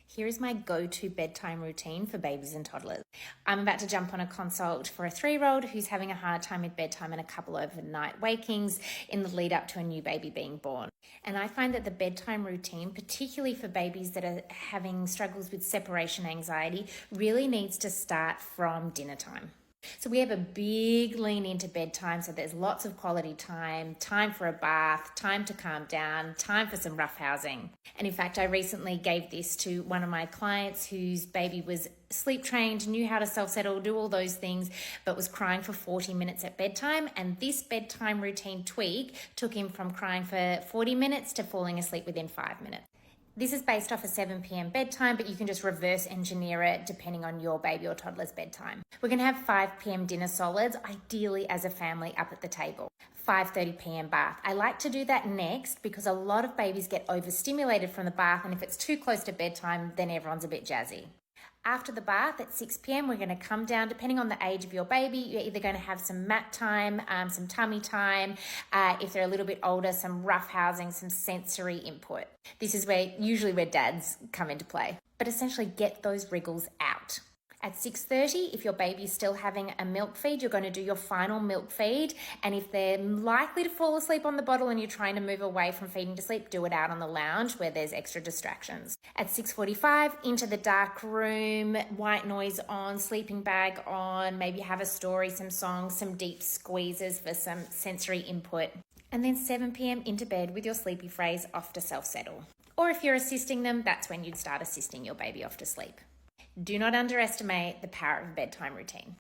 Here is my go-to bedtime routine for babies and toddlers. I'm about to jump on a consult for a 3-year-old who's having a hard time with bedtime and a couple of overnight wakings in the lead up to a new baby being born. And I find that the bedtime routine, particularly for babies that are having struggles with separation anxiety, really needs to start from dinner time. So we have a big lean into bedtime, so there's lots of quality time, time for a bath, time to calm down, time for some roughhousing. And in fact, I recently gave this to one of my clients whose baby was sleep trained, knew how to self-settle, do all those things, but was crying for 40 minutes at bedtime. And this bedtime routine tweak took him from crying for 40 minutes to falling asleep within 5 minutes. This is based off a 7 p.m. bedtime, but you can just reverse engineer it depending on your baby or toddler's bedtime. We're going to have 5 p.m. dinner solids, ideally as a family up at the table. 5:30 p.m. bath. I like to do that next because a lot of babies get overstimulated from the bath, and if it's too close to bedtime, then everyone's a bit jazzy. After the bath at 6 p.m, we're going to come down, depending on the age of your baby, you're either going to have some mat time, some tummy time, if they're a little bit older, some rough housing, some sensory input. This is usually where dads come into play. But essentially get those wriggles out. At 6:30, if your baby's still having a milk feed, you're going to do your final milk feed. And if they're likely to fall asleep on the bottle and you're trying to move away from feeding to sleep, do it out on the lounge where there's extra distractions. At 6:45, into the dark room, white noise on, sleeping bag on, maybe have a story, some songs, some deep squeezes for some sensory input. And then 7 p.m. into bed with your sleepy phrase off to self-settle. Or if you're assisting them, that's when you'd start assisting your baby off to sleep. Do not underestimate the power of a bedtime routine.